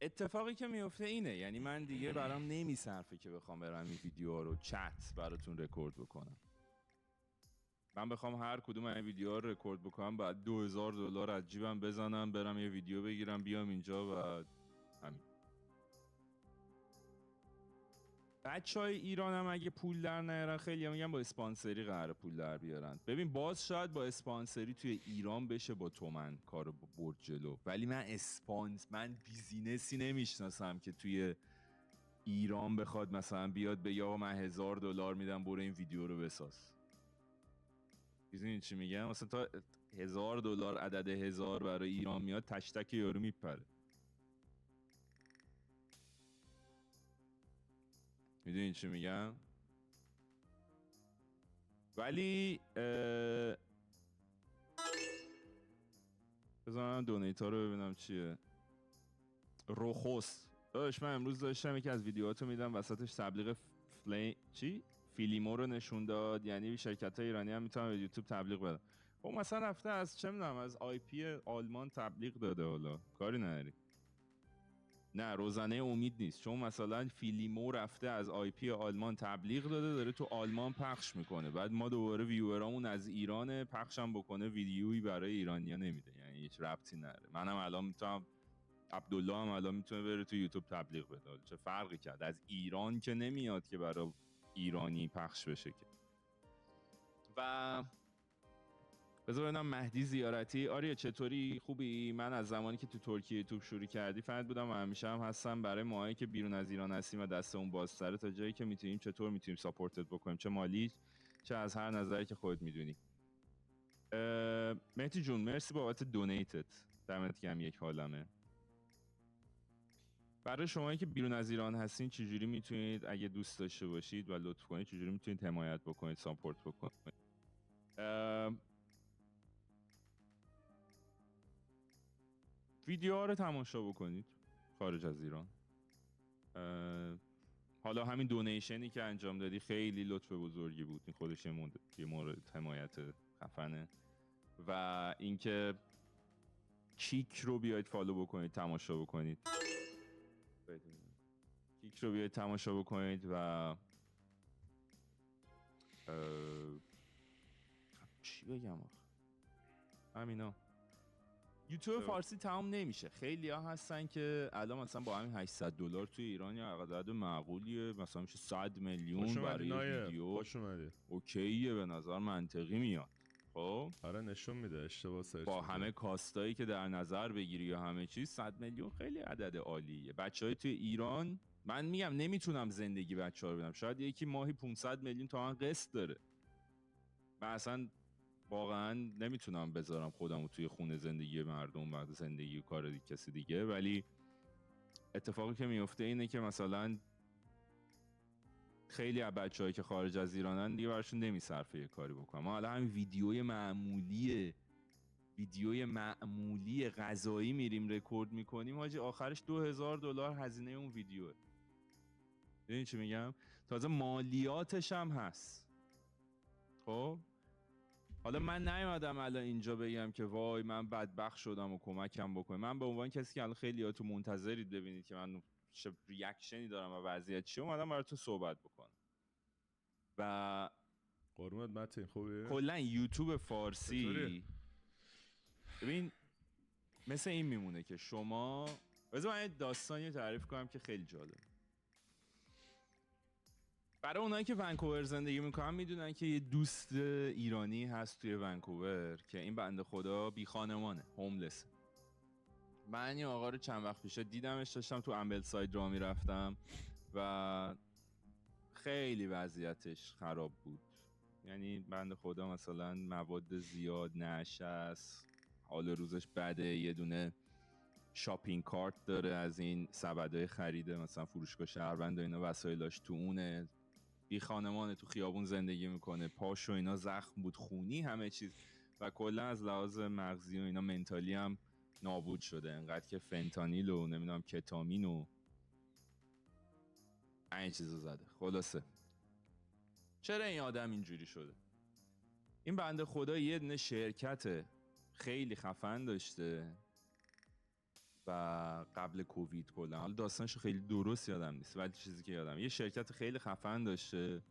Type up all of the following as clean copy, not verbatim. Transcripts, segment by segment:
اتفاقی که میفته اینه، یعنی من دیگه برام نمیصرفه که بخوام برم این ویدیوها رو چت براتون رکورد بکنم. من بخوام هر کدوم این ویدیوها رو رکورد بکنم بعد $2000 از جیبم بزنم برم یه ویدیو بگیرم بیام اینجا و همین. بچهای ایران هم اگه پول در نیارن، خیلی هم میگن با اسپانسری قراره پول در بیارن. ببین باز شاید با اسپانسری توی ایران بشه با تومن کارو برد جلو، ولی من بیزینسی نمیشناسم که توی ایران بخواد مثلا بیاد به یا من $1000 میدم برو این ویدیو رو بساز. میدونی چی میگم؟ مثلا تا $1000 عدد 1000 برای ایران میاد تک تک یارو میپره. میدونین چی میگم؟ ولی بذارم دونیت ها رو ببینم چیه. روخوس داشت من امروز داشتم یکی از ویدیوهاتو میدم وسطش تبلیغ فیلیمو رو نشون داد، یعنی شرکت های ایرانی هم میتونن به یوتیوب تبلیغ بدن. خب مثلا رفته از چه میدونم از آی پی آلمان تبلیغ داده، حالا کاری نداری. نه روزنه امید نیست، چون مثلا فیلیمو رفته از آی پی آلمان تبلیغ داده داره تو آلمان پخش میکنه، بعد ما دوباره ویورامون از ایران پخشم بکنه ویدیویی برای ایرانیا نمیده، یعنی هیچ ربطی نداره. منم الان میتونم، عبدالله هم الان میتونه بره تو یوتیوب تبلیغ بده، چه فرقی کرد؟ از ایران که نمیاد که برای ایرانی پخش بشه که. و بذار ببینم مهدی زیارتی، آریا چطوری؟ خوبی؟ من از زمانی که تو ترکیه یوتیوب شروع کردی فقط بودم و همیشه هم هستم برای ماهایی که بیرون از ایران هستیم و دستمون بازتره تا جایی که میتونیم. چطور میتونیم ساپورتت بکنیم، چه مالی چه از هر نظری که خودت میدونی. مهدی جون مرسی بابت دونیتت، دمت گرم، یک عالمه. برای شمایی که بیرون از ایران هستین چجوری میتونید اگه دوست داشته باشید و لطف کنید چجوری میتونید حمایت بکنید، ساپورت بکنید؟ ویدیوها رو تماشا بکنید خارج از ایران. حالا همین دونیشنی که انجام دادی خیلی لطف بزرگی بود، این خودش یه مورد حمایت خفنه. و اینکه کیک رو بیاید فالو بکنید، تماشا بکنید، کیک رو بیاید تماشا بکنید و چی بگم آخه همینا. یوتیوب فارسی تمام نمیشه، خیلی ها هستن که الان مثلا با همین $800 توی ایران یا عدد معقولیه، مثلا میشه 100 میلیون برای ویدیو. خوش اومدی. اوکیه، به نظر منطقی میاد. خب آره نشون میده اشتباه سرچ با میده. همه کاستایی که در نظر بگیری یا همه چیز 100 میلیون خیلی عدد عالیه. بچهای توی ایران من میگم نمیتونم زندگی بچه‌ها رو بدم، شاید یکی ماهی 500 میلیون تومان قسط داره. من اصلا واقعا نمیتونم بذارم خودم توی خونه زندگی مردم و زندگی و کار کسی دیگه، ولی اتفاقی که میفته اینه که مثلا خیلی از بچه‌هایی که خارج از ایرانن دیگه براشون نمیصرفه یه کاری بکنم. ما حالا همین ویدیوی معمولی غذایی میریم رکورد میکنیم حاجی، آخرش $2000 هزینه اون ویدیوه. ببین چی میگم؟ تازه مالیاتش هم هست. خب حالا من نیومدم الان اینجا بگم که وای من بدبخت شدم و کمکم بکنید. من به عنوان کسی که الان خیلیاتون منتظرید ببینید که من چه ریاکشنی دارم و وضعیت چی، اومدم براتون صحبت بکنم. و قربونت متین، خوبی؟ کلا یوتیوب فارسی ببین مثل این میمونه که شما، بذار من یه داستانی تعریف کنم که خیلی جالب. برای اونایی که ونکوور زندگی میکنن میدونن که یه دوست ایرانی هست توی ونکوور که این بنده خدا بی خانمانه، هوملس. من این آقا رو چند وقت پیش دیدمش، داشتم تو امبل ساید راه میرفتم و خیلی وضعیتش خراب بود. یعنی بنده خدا مثلا مواد زیاد، نشست، حال روزش بده، یه دونه شاپینگ کارت داره از این سبدای خریده مثلا فروشگاه شهروند و اینا، وسایلاش تو اونه، بی خانمانه، تو خیابون زندگی میکنه، پاش و اینا زخم بود، خونی، همه چیز، و کلا از لحاظ مغزی و اینا منتالی هم نابود شده، انقدر که فنتانیل و نمیدونم کتامین و این چیزو زده. خلاصه چرا این آدم اینجوری شده؟ این بنده خدا یه دونه شرکت خیلی خفن داشته و قبل کووید کلا، حالا داستانش خیلی درست یادم نیست ولی چیزی که یادم، یه شرکت خیلی خفن داشته،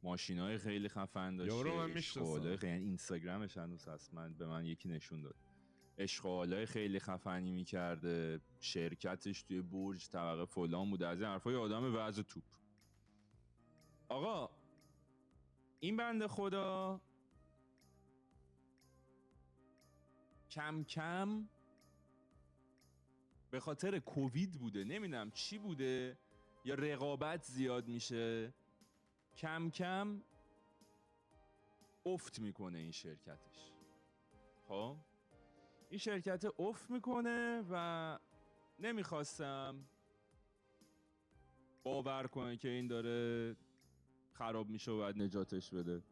ماشینای خیلی خفن داشته، یارو من اشغالای میشناسم. یعنی اینستاگرامش هنوز هست، به من یکی نشون داد، اشغالای خیلی خفنی میکرده، شرکتش توی برج طبقه فلان بوده، از این حرفای آدم وضع توپ. آقا این بنده خدا کم کم به خاطر کووید بوده، نمیدونم چی بوده، یا رقابت زیاد میشه، کم کم افت میکنه این شرکتش. خب این شرکت افت میکنه و نمیخواستم باور کنه که این داره خراب میشه و باید نجاتش بده.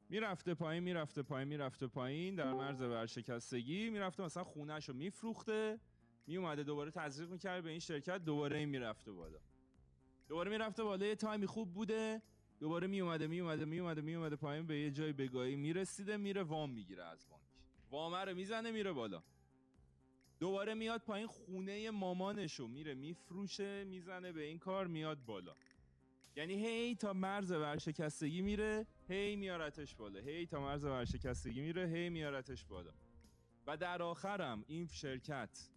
میرفته پایین در مرز ورشکستگی، میرفته مثلا خونهشو میفروخته، میومده دوباره تزریق میکرد به این شرکت، دوباره این میرفته بالا، یه تایمی خوب بوده، دوباره میومده پایین، به یه جای بگاهی میرسیده، میره وام میگیره از بانک، وامه رو میزنه میره بالا، دوباره میاد پایین، خونه مامانشو میره میفروشه، میزنه به این کار، میاد بالا. یعنی هی تا مرز ورشکستگی میره، هی میارتش بالا، و در آخرم این شرکت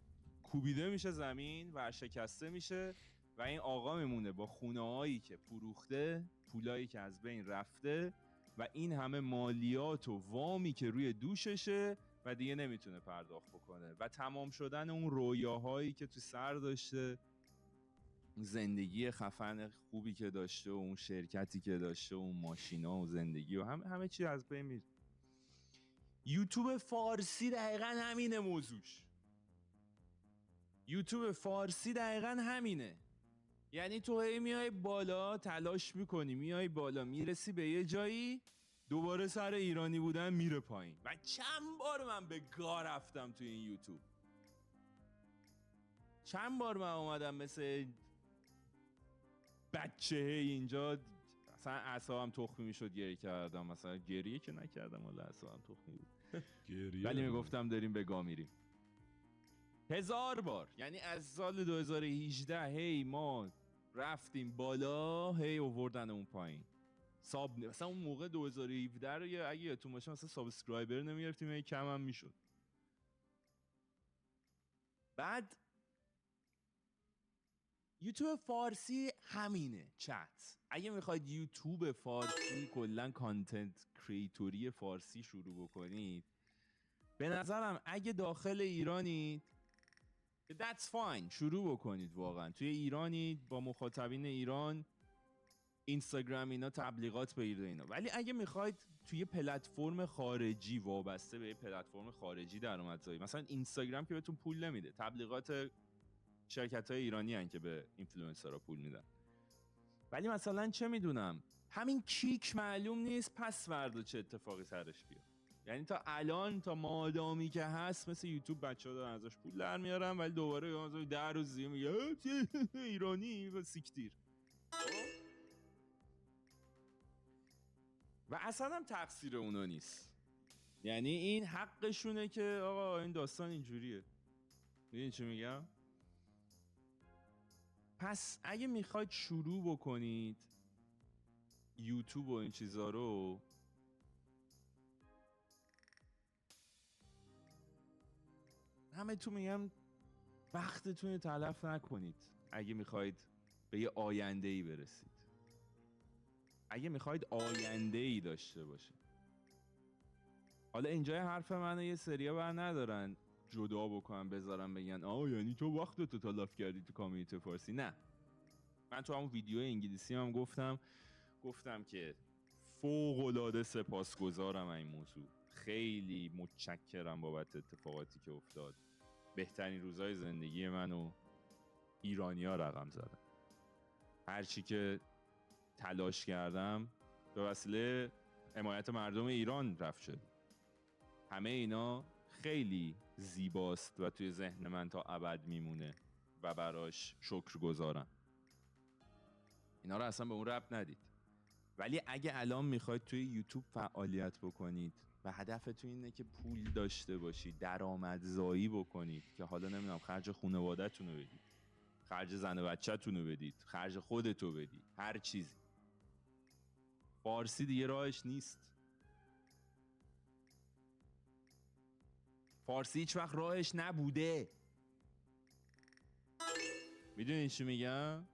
کوبیده میشه زمین، ورشکسته میشه و این آقا میمونه با خونه‌هایی که فروخته، پولایی که از بین رفته و این همه مالیات و وامی که روی دوششه و دیگه نمیتونه پرداخت بکنه و تمام شدن اون رویاهایی که تو سر داشته، زندگی خفن خوبی که داشته و اون شرکتی که داشته و اون ماشینا و زندگی و همه چی از بین میره. یوتیوب فارسی دقیقا همینه موضوعش. یوتیوب فارسی دقیقا همینه. یعنی تو هی میای بالا، تلاش میکنی، میای بالا، میرسی به یه جایی، دوباره سر ایرانی بودن میره پایین. و چند بار من به گا رفتم تو این یوتیوب، چند بار من اومدم مثل بچه اینجا، مثلا اعصابم تخمی میشد گریه کردم، مثلا گریه که نکردم ولی اعصابم تخمی بود ولی میگفتم داریم به گا میریم. 1000 بار، یعنی از سال 2018 هی ما رفتیم بالا، هی آوردن اون پایین. مثلا اون موقع 2017 رو اگه یادتون باشه مثلا سابسکرایبر نمیگرفتیم، هی کم هم میشد. بعد یوتیوب فارسی همینه چت. اگه میخواید یوتیوب فارسی کلا کانتنت کریتوری فارسی شروع بکنید، به نظرم اگه داخل ایرانید that's fine، شروع بکنید. واقعا توی ایرانید با مخاطبین ایران، اینستاگرام اینا تبلیغات بگیرید اینا. ولی اگه میخواید توی پلتفرم خارجی، وابسته به پلتفرم خارجی درآمدزایی، مثلا اینستاگرام که بهتون پول نمیده، تبلیغات شرکت‌های ایرانی هن که به اینفلوئنسرها پول میدن، ولی مثلا چه میدونم همین کیک معلوم نیست پس فردا چه اتفاقی سرش بیاد. یعنی تا الان، تا مادامی که هست، مثل یوتیوب بچه‌ها دارن ازش پول در میارن، ولی دوباره 10 روز دیگه میگه ایرانی و سیکتیر. و اصلا هم تقصیر اونا نیست، یعنی این حقشونه که آقا این داستان اینجوریه. میدونی چی میگم؟ پس اگه میخواید شروع بکنید یوتیوب و این چیزا رو، همه تو میگم وقتتون رو تلف نکنید. اگه میخواید به یه آینده‌ای برسید، اگه میخواید آینده‌ای داشته باشه. حالا اینجای حرف منو یه سریا بر ندارن جدا بکنن بذارن بگن یعنی تو وقتتو تلف کردی تو کامیونیتی فارسی. نه، من تو همون ویدیو انگلیسی هم گفتم که فوق‌العاده سپاسگزارم این موضوع، خیلی متشکرم بابت اتفاقاتی که افتاد، بهترین روزهای زندگی منو ایرانی‌ها رقم زدن، هرچی که تلاش کردم به وسیله حمایت مردم ایران رفت شد. همه اینا خیلی زیباست و توی ذهن من تا ابد میمونه و براش شکرگزارم. اینا رو اصلا به اون ربط ندید. ولی اگه الان میخواید توی یوتیوب فعالیت بکنید، و هدفتون اینه که پول داشته باشید، درآمدزایی بکنید که حالا نمیدونم خرج خانواده‌تون رو بدید، خرج زن و بچه‌تون رو بدید، خرج خودتو بدید، هر چیزی. فارسی دیگه راهش نیست. فارسی هیچ وقت راهش نبوده. میدونی چی میگم؟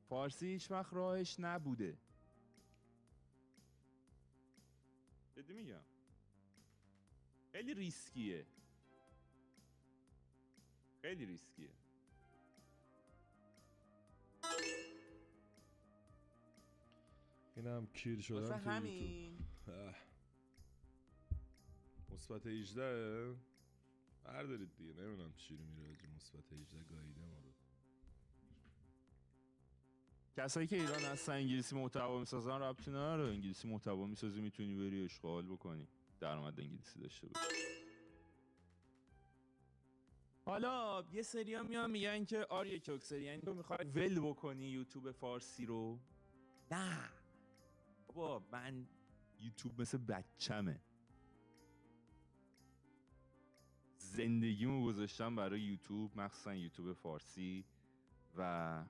فارسی هیچ وقت راهش نبوده. جدی میگم. خیلی ریسکیه. خیلی ریسکیه. اینم کیر شدن واسه تو همین یوتیوب. مثبت 18 بردارید دیگه. نمیدونم چی رو میره آجی. مثبت 18 گاییده ما رو. کسایی که ایران هستن انگلیسی محتوا میسازن ربطی نداره. انگلیسی محتوا میسازی، میتونی بری اشغال بکنی، درآمد انگلیسی داشته باشی. حالا یه سریا میان میگن که آریا کوکسری، یعنی تو میخوای ول بکنی یوتیوب فارسی رو؟ نه بابا، من یوتیوب مثل بچمه. زندگیمو گذاشتم برای یوتیوب، مخصوصا یوتیوب فارسی، و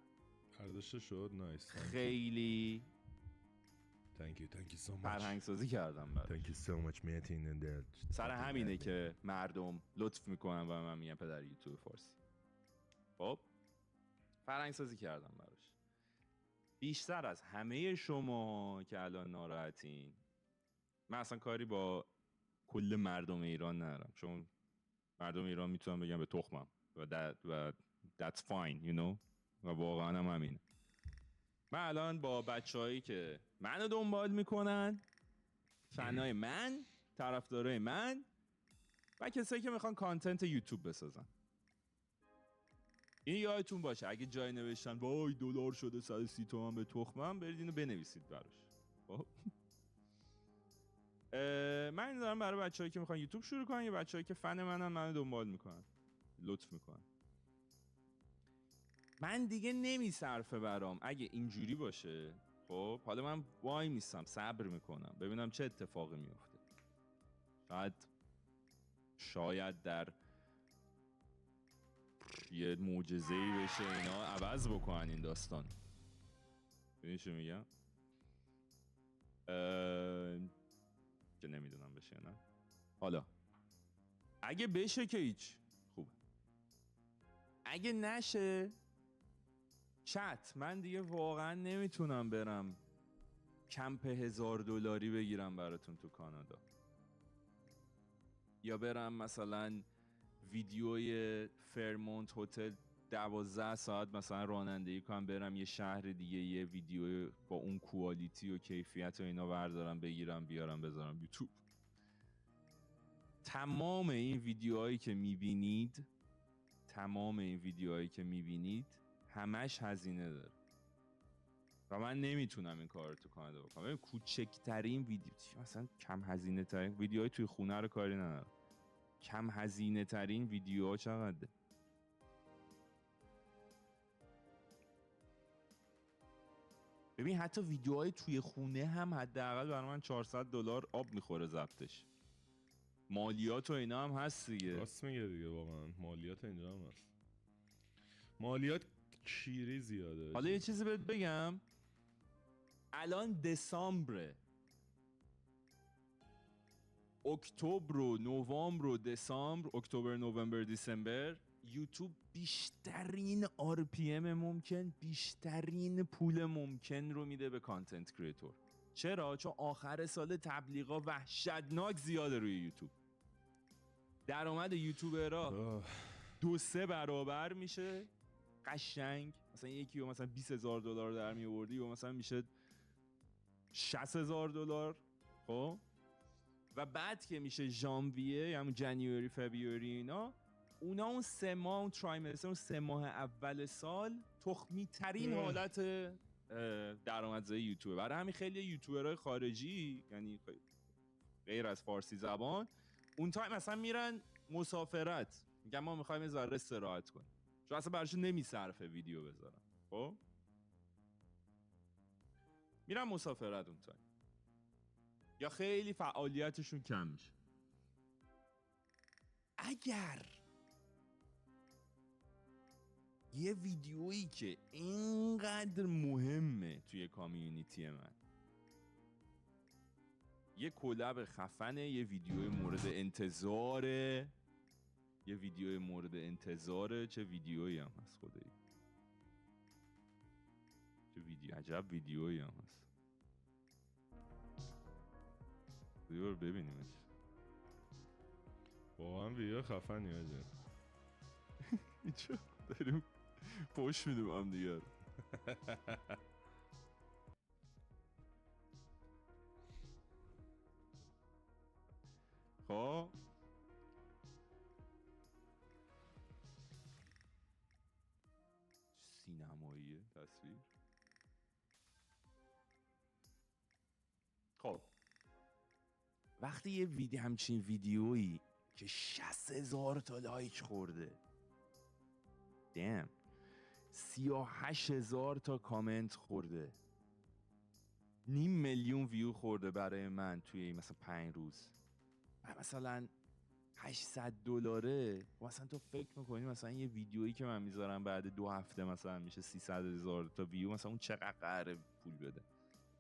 برداشته شد. نایس. خیلی Thank you so much. فرهنگ سازی کردم براش. Thank you so much Martin. سر همینه که مردم لطف میکنن و من میگن پدر یوتیوب فارسی. خب فرهنگ سازی کردم براش. بیشتر از همه شما که الان ناراحتین، من اصلا کاری با کل مردم ایران ندارم، چون مردم ایران میتونن بگن به تخمم و that's fine you know، و واقعا هم همینه. من الان با بچه‌هایی که منو دنبال میکنن، فنای من، طرفدارای من و کسایی که میخوان کانتنت یوتیوب بسازن، این یادتون باشه اگه جای نوشتن وای دلار شده 130 تومن به تخمم، برید اینو بنویسید براش. خب من این دارم برای بچه‌هایی که میخوان یوتیوب شروع کنن، یا بچه‌هایی که فن منو دنبال میکنن، لطف میکنن. من دیگه نمیصرفه برام اگه اینجوری باشه. خب حالا من وای میستم صبر میکنم ببینم چه اتفاقی میفته. شاید در یه معجزه‌ای بشه اینا عوض بکنن این داستان. ببین چی میگم؟ که نمیدونم بشه نه. حالا اگه بشه که هیچ خوبه، اگه نشه چت، من دیگه واقعا نمیتونم برم کمپ $1000 بگیرم براتون تو کانادا، یا برم مثلا ویدیوی فرمونت هتل 12 ساعت مثلا رانندگی کنم برم یه شهر دیگه یه ویدیو با اون کوالیتی و کیفیت و اینا بردارم بگیرم بیارم بذارم یوتیوب. تمام این ویدیوهایی که میبینید همش هزینه داره و من نمیتونم این کار رو تو کانادا بکنم. ببین کوچکترین ویدیو، مثلا کم هزینه ترین ویدیوهای توی خونه رو کاری ندارم، کم هزینه ترین ویدیوها چقدره؟ ببین حتی ویدیوهای توی خونه هم حداقل برای من $400 آب میخوره ضبطش. مالیات و اینا هم هست دیگه. راست میگه دیگه، واقعا مالیات اینجا هم هست. مالیات کیری زیاده. حالا یه چیزی بهت بگم، الان دسامبر، اکتبر و نوامبر و دسامبر، اکتبر نوامبر دسامبر، یوتیوب بیشترین RPM ممکن، بیشترین پول ممکن رو میده به کانتنت کریتور. چرا؟ چون آخر سال تبلیغا وحشتناک زیاده روی یوتیوب. درآمد یوتیوبرها 2-3 برابر میشه قشنگ. مثلا یکی رو مثلا $20,000 در میوردی و مثلا میشه $60,000. خب و بعد که میشه ژانویه، یعنی جنوری فبروری اینا، اونا اون 3 ماه، اون ترایمستر، اون 3 ماه اول سال تخمی ترین حالت درآمدزایی یوتیوب. برای همین خیلی یوتیوبرهای خارجی، یعنی غیر از فارسی زبان، اون تایم مثلا میرن مسافرت، میگن ما میخوایم یه ذره استراحت کنیم، چون اصلا براشون نمیصرفه ویدیو بذارن. خب میرن مسافرت اون تایم، یا خیلی فعالیتشون کم میشه. اگر یه ویدیویی که اینقدر مهمه توی کامیونیتی من، یه کلاب خفنه، یه ویدیو مورد انتظاره، چه ویدیویی هم هست خدایی، عجب ویدیویی هم هست. برو ببینیمش. واقعا ویدیو خفنی آجه. چه داریم پوش میدیم هم دیگر. خب سینماییه تصویر. خب وقتی یه همچین ویدیویی که 60,000 تا لایک خورده، 38,000 تا کامنت خورده، 500,000 ویو خورده برای من توی مثلا 5 روز، مثلا $800، مثلا تو فکر میکنی مثلا یه ویدیویی که من میذارم بعد 2 هفته مثلا میشه 300,000 تا ویو، مثلا اون چقدر قراره پول بده؟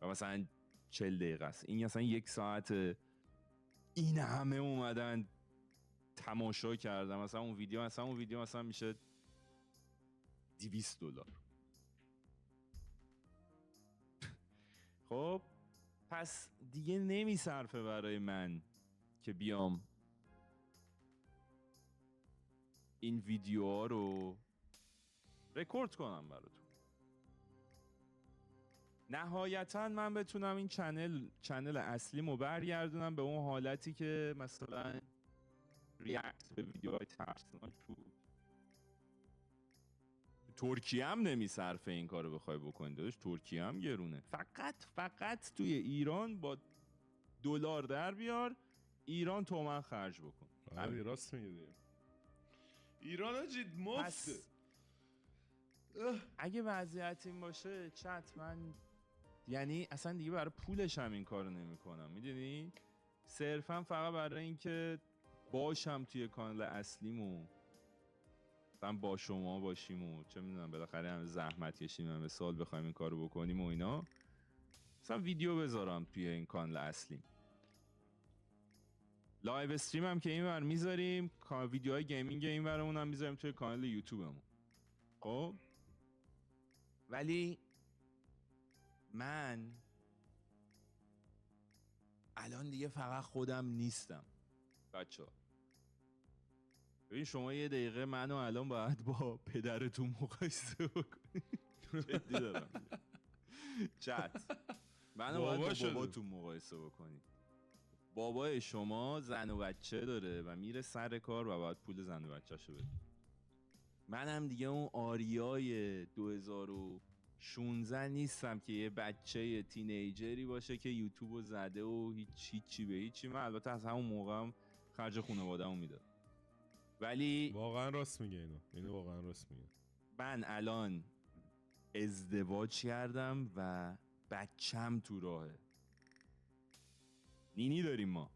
و مثلا 40 دقیقه است، این مثلا 1 ساعت، این همه اومدن تماشا کردم، مثلا اون ویدیو مثلا میشه $200. خب پس دیگه نمیصرفه برای من که بیام این ویدیوها رو رکورد کنم براتون. نهایتا من بتونم این چنل اصلیمو برگردونم به اون حالتی که مثلا ریاکت به ویدیوهای ترسناک بود. ترکیه هم نمیصرفه این کارو بخوای بکنی داداش، ترکیه هم گرونه. فقط توی ایران با دلار در بیار، ایران تومن خرج بکن. آره راست میگه. ایران آجید مفته. اگه وضعیت این باشه چت، من یعنی اصلا دیگه برای پولش هم این کارو نمیکنم، میدونی؟ صرفا فقط برای اینکه باشم توی کانال اصلیمو، مثلا با شما باشیم و چه میدونم بالاخره همه زحمت کشیم، همه سال بخوایم این کارو بکنیم و اینا، مثلا ویدیو بذارم توی این کانال اصلیم. لایو استریم هم که اینور میذاریم، ویدیوهای گیمینگ اینورمون هم میذاریم توی کانال یوتیوبمون. خب ولی من الان دیگه فقط خودم نیستم بچه‌ها. ببین شما یه دقیقه منو الان باید با پدرتون مقایسه بکنید. جدی دارم میگم. چت منو باید با باباتون مقایسه بکنید. بابای شما زن و بچه داره و میره سر کار و باید پول زن و بچه‌شو بده. منم دیگه اون آریای 2016 نیستم که یه بچه تینیجری باشه که یوتیوبو زده و هیچی به هیچی. من البته از همون موقعم خرج خانواده‌مو میدادم، ولی واقعا راست میگه اینو واقعا راست میگه. من الان ازدواج کردم و بچم تو راهه، نینی داریم ما.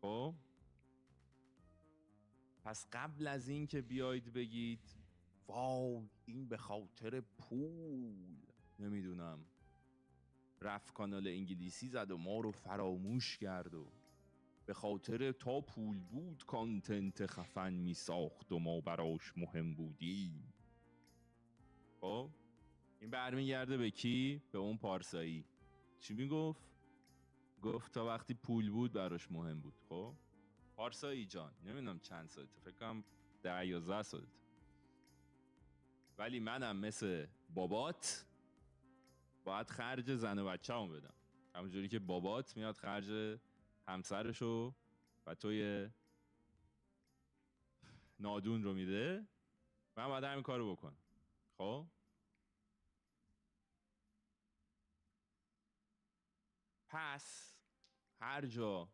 خب پس قبل از این که بیاید بگید واو این به خاطر پول نمیدونم رفت کانال انگلیسی زد و ما رو فراموش کرد و به خاطر تا پول بود کانتنت خفن می ساخت و ما براش مهم بودیم. خب این برمیگرده به کی؟ به اون پارسایی. چی میگفت؟ گفت تا وقتی پول بود براش مهم بود. خب پارسایی جان نمیدونم چند سالته، فکر کنم 10-11 سالته، ولی منم مثل بابات باید خرج زن و بچه هم بدم، همونجوری که بابات میاد خرج همسرشو و توی نادون رو میده، من باید همین کارو بکنم. خب پس هر جا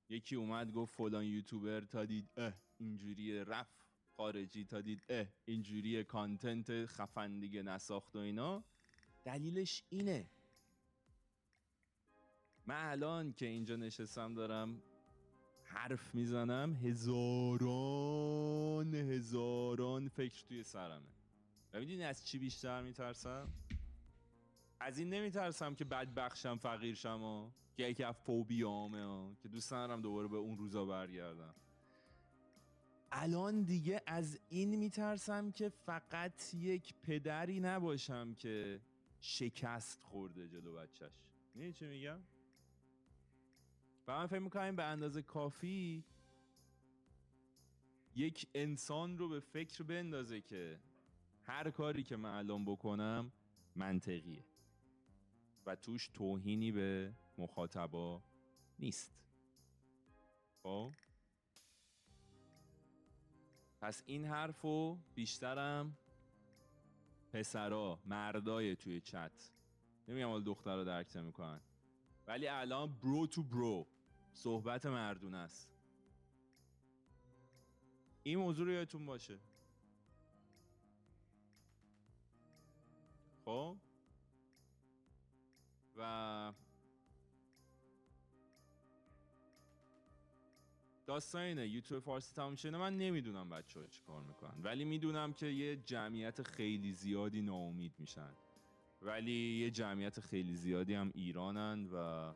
یکی اومد گفت فلان یوتیوبر تا دید اینجوریه، رفت خارجی تا دید اینجوریه، کانتنت خفن دیگه نساخت و اینا، دلیلش اینه من الان که اینجا نشستم دارم حرف میزنم، هزاران فکر توی سرمه. و میدونی از چی بیشتر میترسم؟ از این نمیترسم که بدبخشم، فقیر شم، که یکی از فوبیامه، که دوست ندارم دوباره به اون روزا برگردم. الان دیگه از این میترسم که فقط یک پدری نباشم که شکست خورده جلو بچهش. میدونی چی میگم؟ و من فکر میکنم به اندازه کافی یک انسان رو به فکر بندازه که هر کاری که من الان بکنم منطقیه و توش توهینی به مخاطبا نیست. خب پس این حرفو بیشترم پسرا، مردای توی چت، نمیگم حال دخترها درک نمیکنن، ولی الان برو تو برو صحبت مردونه است. این موضوع رو یادتون باشه. خب و داستان اینه، یوتیوب فارسی تموم شده، من نمیدونم بچه ها چی کار میکنن، ولی میدونم که یه جمعیت خیلی زیادی ناامید میشن، ولی یه جمعیت خیلی زیادی هم ایرانن و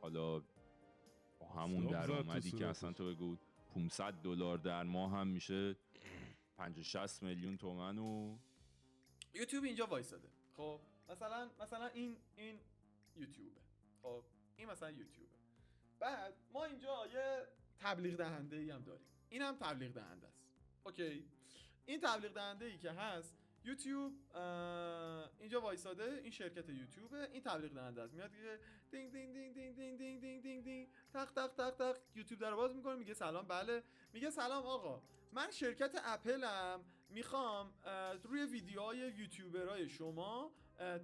حالا با همون درآمدی که اصلا تو بگو $500 در ماه هم میشه 50-60 میلیون تومن و یوتیوب اینجا وایساده. خب مثلا این یوتیوبه. خب این مثلا یوتیوبه. بعد ما اینجا یه تبلیغ دهنده ای هم داریم. این هم تبلیغ دهنده است. اوکی. این تبلیغ دهنده ای که هست یوتیوب اینجا وایساده، این شرکت یوتیوبه، این تبلیغ دهنده است. میاد که دینگ دینگ دینگ دینگ دینگ دینگ دینگ دینگ دینگ تق تق تق تق، یوتیوب در باز میکنه، میگه سلام. بله. میگه سلام آقا، من شرکت اپلم، میخوام روی ویدیوهای یوتیوبرای شما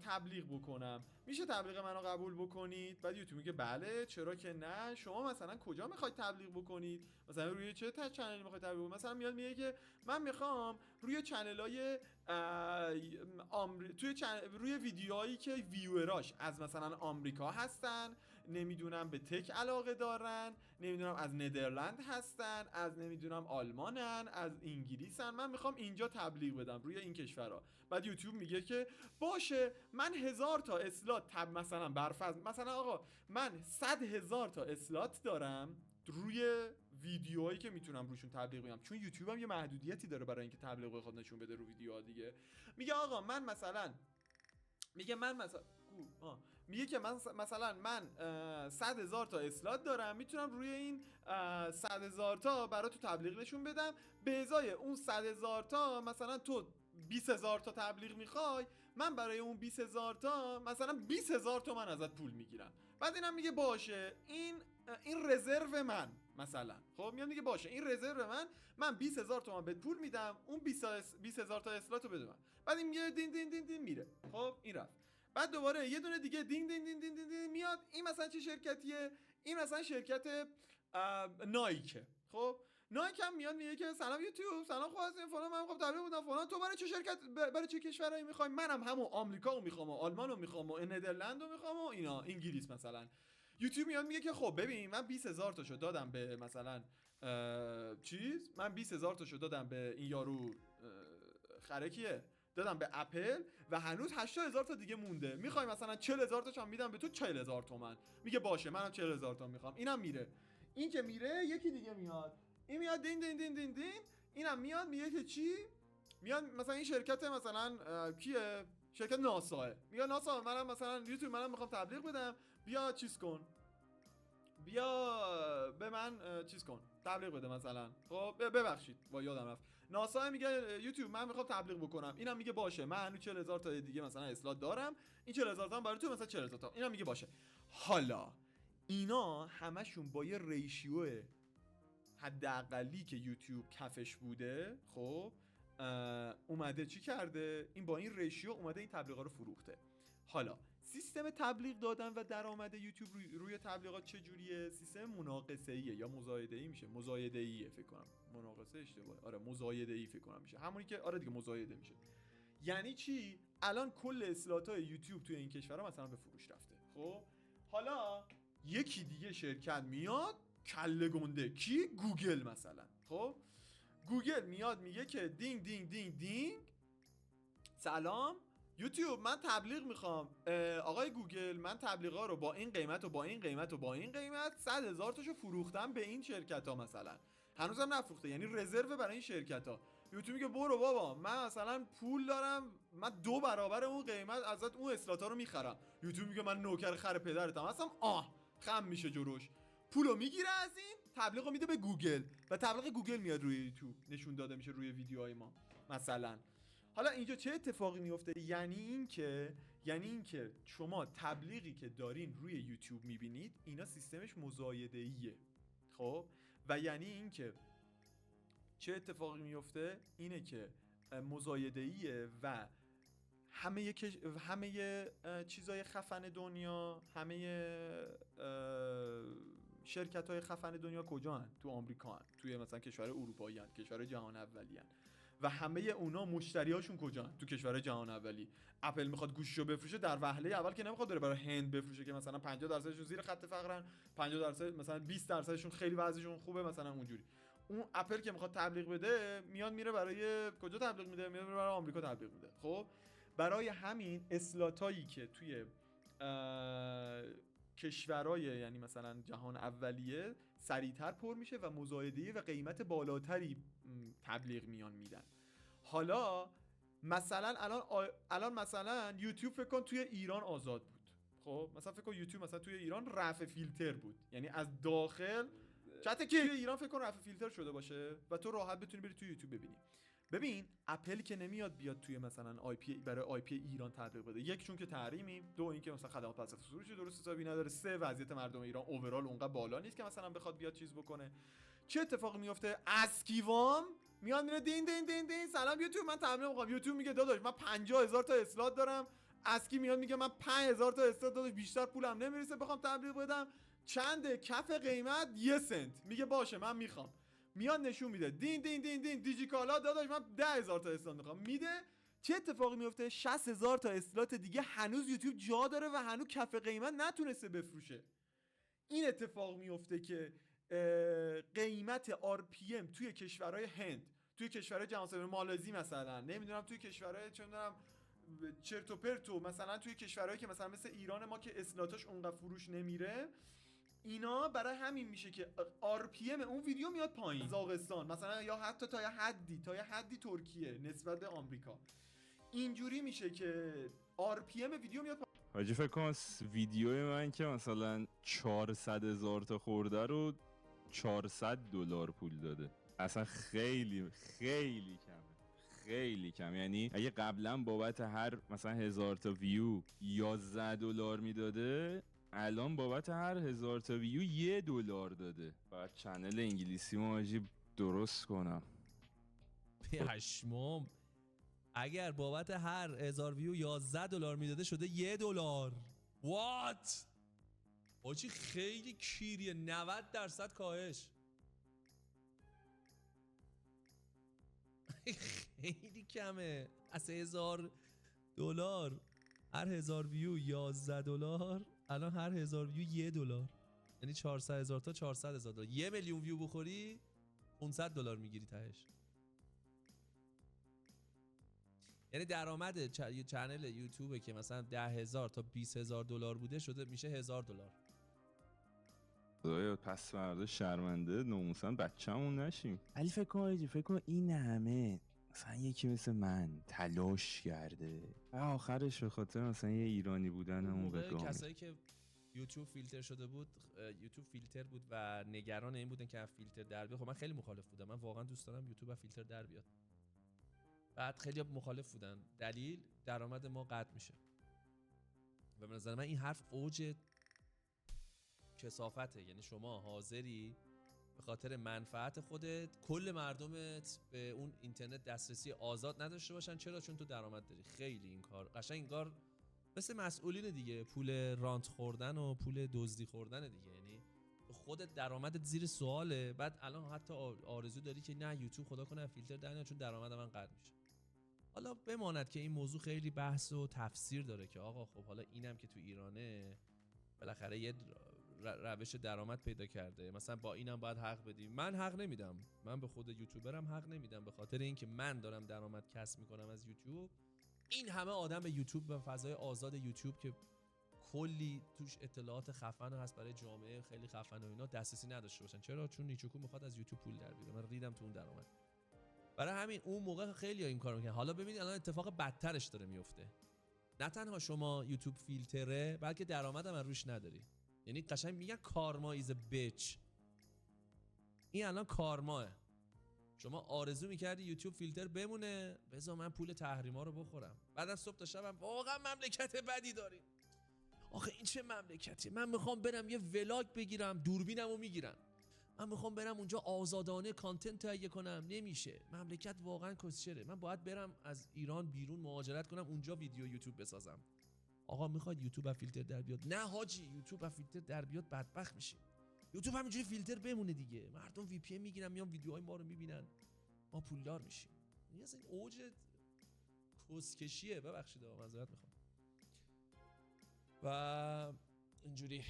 تبلیغ بکنم، میشه تبلیغ منو قبول بکنید؟ بعد یوتیوب میگه بله، چرا که نه. شما مثلا کجا میخواید تبلیغ بکنید؟ مثلا روی چه چنلی میخواید تبلیغ بکنید؟ مثلا میاد میگه که من میخوام روی چنل‌های روی ویدیوهایی که ویوراش از مثلا آمریکا هستن، نمیدونم به تک علاقه دارن، نمیدونم از ندرلند هستن، از نمیدونم آلمانن، از انگلیسن، من میخوام اینجا تبلیغ بدم روی این کشورها. بعد یوتیوب میگه که باشه، من 1000 تا اسلات مثلا برفرض، مثلا آقا من 100,000 تا اسلات دارم روی ویدیوهایی که میتونم روشون تبلیغ بدم، چون یوتیوب هم یه محدودیتی داره برای اینکه تبلیغ خود نشون بده رو ویدیوها دیگه. میگه آقا من مثلا میگه که مثلا من 100,000 تا اسلات دارم، میتونم روی این 100,000 تا برای تو تبلیغ نشون بدم، به ازای اون 100,000 تا مثلا تو 20,000 تا تبلیغ میخوای، من برای اون 20,000 تا مثلا 20,000 تومن ازت پول میگیرم. بعد اینم میگه باشه، این رزرو من مثلا. خب میاد میگه باشه، این رزرو من 20,000 تومن بهت پول میدم، اون 20,000 تا اسلاتو بده من. بعد این میگه دین دین دین دین میره. خب این رفت. بعد دوباره یه دونه دیگه دین دین دین دین دین میاد. این مثلا چه شرکتیه؟ این مثلا شرکت نایکه. خب نایک هم میاد میگه که سلام یوتیوب، سلام خواستیم فلان، من میخوام تبلیغ بدم فلان، تو برای چه شرکت، برای چه کشورایی میخوای؟ منم همون آمریکا رو میخوام و آلمان رو میخوام و ندرلند رو میخوام و اینا، انگلیس مثلا. یوتیوب میاد میگه که خب ببین، من 20,000 تاشو دادم به مثلا من 20,000 تاشو دادم به این یارو خرکیه، دادم به اپل و هنوز 80,000 تا دیگه مونده، میخوای مثلا 40,000 تاشم میدم به تو 40,000 تومن. میگه باشه، منم 40,000 تا میخوام. اینم میره. این که میره، یکی دیگه میاد، این میاد دین دین دین دین دین، اینم میاد میگه که چی؟ میاد مثلا این شرکت مثلا کیه؟ شرکت ناساه. میگه ناسا، منم مثلا یوتیوب، منم میخوام تبلیغ بدم، بیا چیز کن، بیا به من چیز کن، تبلیغ بده مثلا. خب ببخشید با یادم رفت، ناسا میگه یوتیوب من میخوام تبلیغ بکنم، اینم میگه باشه، من هنوز 40,000 تا دیگه مثلا اسلات دارم، این 40,000 تا برای تو مثلا 40,000 تا، اینم میگه باشه. حالا اینا همشون با یه ریشیو حداقلی که یوتیوب کفش بوده، خب اومده چی کرده؟ این با این ریشیو اومده این تبلیغا رو فروخته. حالا سیستم تبلیغ دادن و درآمد یوتیوب روی تبلیغات چجوریه؟ سیستم مناقصه‌ایه یا مزایده‌ای میشه. مزایده‌ایه فکر کنم. مناقصه اشتباهه. آره مزایده‌ای فکر کنم میشه. همونی که آره دیگه مزایده میشه. یعنی چی؟ الان کل اسلات‌های یوتیوب توی این کشورها مثلا به فروش رفته. خب حالا یکی دیگه شرکت میاد کله گنده، کی؟ گوگل مثلا. خب گوگل میاد میگه که دینگ دینگ دینگ دینگ، سلام یوتیوب، من تبلیغ میخوام. آقای گوگل، من تبلیغا رو با این قیمت و با این قیمت و با این قیمت 100,000 تاشو فروختم به این شرکت ها مثلا، هنوزم نفروخته، یعنی رزرو برای این شرکت ها. یوتیوب میگه برو بابا، من مثلا پول دارم، من 2 برابر اون قیمت ازت اون اسلاتا رو میخرم. یوتیوب میگه من نوکر خر پدرتم هستم، خم میشه جلوش، پولو میگیره از این، تبلیغو میده به گوگل و تبلیغ گوگل میاد روی یوتیوب نشون داده میشه روی ویدیوهای ما مثلا. حالا اینجا چه اتفاقی میفته؟ یعنی اینکه شما تبلیغی که دارین روی یوتیوب میبینید اینا سیستمش مزایده‌ایه. خب و یعنی اینکه چه اتفاقی میفته؟ اینه که مزایده‌ایه و همه چیزای خفن دنیا، همه شرکت‌های خفن دنیا کجا هن؟ تو آمریکا هن، توی مثلا کشور اروپایی هن، کشور جهان اولی هن. و همه اونا مشتریاشون کجا هن؟ تو کشور جهان اولی. اپل میخواد گوشیشو بفروشه، در وهله اول که نمیخواد بره برای هند بفروشه که مثلا 50%شون زیر خط فقرن، 50% مثلا 20%شون خیلی وضعشون خوبه مثلا اونجوری. اون اپل که میخواد تبلیغ بده میاد میره برای کجا تبلیغ میده؟ میاد میره برای آمریکا تبلیغ میده. خب برای همین اسلاتایی که توی کشورهای یعنی مثلا جهان اولیه سریعتر پر میشه و مزایده‌ای و قیمت بالاتری تبلیغ میدن. حالا مثلا الان مثلا یوتیوب فکر کن توی ایران آزاد بود. خب مثلا فکر کن یوتیوب مثلا توی ایران رفع فیلتر بود، یعنی از داخل چت که ایران فکر کن رفع فیلتر شده باشه و تو راحت بتونی بری توی یوتیوب ببینی. ببین اپل که نمیاد بیاد توی مثلا آی پی برای آی پی ایران تبلیغ بده، یک چون که تحریمیم، دو اینکه مثلا خدمات پس فروش درست حسابی نداره، سه وضعیت مردم ایران اوورال اونقدر بالا نیست که مثلا بخواد بیاد چیز بکنه. چه اتفاقی میفته؟ اسکیوام میاد میره دین دین دین دین، سلام یوتیوب من تبلیغ میخوام. یوتیوب میگه داداش من 50,000 تا اسلات دارم. اسکی میاد میگه من 5,000 تا اسلات داداش، بیشتر پولم نمیرسه بخوام تبلیغ بدم، چنده؟ کف قیمت 1 سنت. میگه باشه من میخوام. میاد نشون میده دین دین دین دین دیجیکالا داداش من 10,000 تا اسلات میخوام، میده. چه اتفاقی میفته؟ 60,000 تا اسلات دیگه هنوز یوتیوب جا داره و هنوز کف قیمت نتونسته بفروشه. این اتفاق میفته که قیمت RPM توی کشورهای هند، توی کشورهای جهان سوم، مالزی مثلا، نمیدونم توی کشورهای چه میدونم چرت و پرتو، مثلا توی کشورهایی که مثلا مثل ایران ما که اسلاتاش اونقدر فروش نمیره، اینا برای همین میشه که RPM اون ویدیو میاد پایین. قزاقستان مثلا، یا حتی تا یه حدی ترکیه نسبت به آمریکا، اینجوری میشه که RPM ویدیو میاد پایین. حاجی فکر کنم ویدیوی من که مثلا 400,000 تا خورده رو $400 پول داده. اصلا خیلی خیلی کمه، خیلی کم. یعنی اگه قبلا بابت هر مثلا 1000 تا ویو $11 میداده، الان بابت هر 1000 تا ویو $1 داده. باید چنل انگلیسی ما حاجی درست کنم. پشمام، اگر بابت هر 1000 ویو $11 میداده شده $1. وات؟ آجی خیلی کیریه، 90% کاهش. خیلی کمه. از $1000 هر 1000 ویو $11، الان هر 1000 ویو $1، یعنی 400,000 تا $400,000. 1,000,000 ویو بخوری $500 میگیری تهش. یعنی درآمد چنل یوتیوبه که مثلا 10,000 تا $20,000 بوده شده میشه $1,000. پس فردا شرمنده ناموسن بچه‌مون نشیم. علی فکر کن این همه مثلا یکی مثل من تلاش کرده و آخرش به خاطر مثلا یه ایرانی بودن اون بگم. کسایی که یوتیوب فیلتر شده بود، یوتیوب فیلتر بود و نگران این بودن که فیلتر در بیاد. خب من خیلی مخالف بودم، من واقعا دوست دارم یوتیوب از فیلتر در بیاد. بعد خیلی مخالف بودن، دلیل درآمد ما قطع میشه. و به نظر من این حرف اوج کثافته. یعنی شما حاضری به خاطر منفعت خودت کل مردمت به اون اینترنت دسترسی آزاد نداشته باشن. چرا؟ چون تو درآمد داری. خیلی این کار قشنگ انگار مثل مسئولین دیگه، پول رانت خوردن و پول دزدی خوردن دیگه. یعنی خودت درآمدت زیر سواله، بعد الان حتی آرزو داری که نه یوتیوب خدا کنه فیلتر در نیاد چون درآمد من قطع میشه. حالا بماند که این موضوع خیلی بحث و تفسیر داره که آقا خب حالا اینم که تو ایرانه بالاخره یه روش درآمد پیدا کرده، مثلا با اینم باید حق بدیم. من حق نمیدم، من به خود یوتیوبرم حق نمیدم، به خاطر اینکه من دارم درآمد کسب میکنم از یوتیوب. این همه آدم به یوتیوب و فضای آزاد یوتیوب که کلی توش اطلاعات خفن هست برای جامعه خیلی خفن و اینا دسترسی نداشته باشن. چرا؟ چون نیچوکو میخواد از یوتیوب پول در بیاره. من ریدم تو اون درآمد. برای همین اون موقع خیلی این کارو میکنن. حالا ببینید الان اتفاق بدترش داره میفته. نه تنها شما یوتیوب فیلتره، بلکه درآمد هم روش نداری. یعنی قشنگ میگن کارما ایز بیچ. این الان کارماه. شما آرزو میکردی یوتیوب فیلتر بمونه، بذار من پول تحریما رو بخورم. بعد از صبح تا شبم واقعا مملکت بدی داریم. آخه این چه مملکتی؟ من میخوام برم یه ولاگ بگیرم، دوربینمو میگیرن. من میخوام برم اونجا آزادانه کانتنت تهیه کنم، نمیشه. مملکت واقعا کسچره. من باید برم از ایران بیرون مهاجرت کنم، اونجا ویدیو یوتیوب بسازم. آقا میخواد یوتیوب از فیلتر در بیاد؟ نه حاجی، یوتیوب از فیلتر در بیاد بدبخت میشیم. یوتیوب همینجوری فیلتر بمونه دیگه. مردم وی پی ان میگیرن میان ویدیوهای ما رو میبینن، ما پولدار میشیم. این اصلا اوج کسکشیه. ببخشید معذرت میخوام. و اینجوری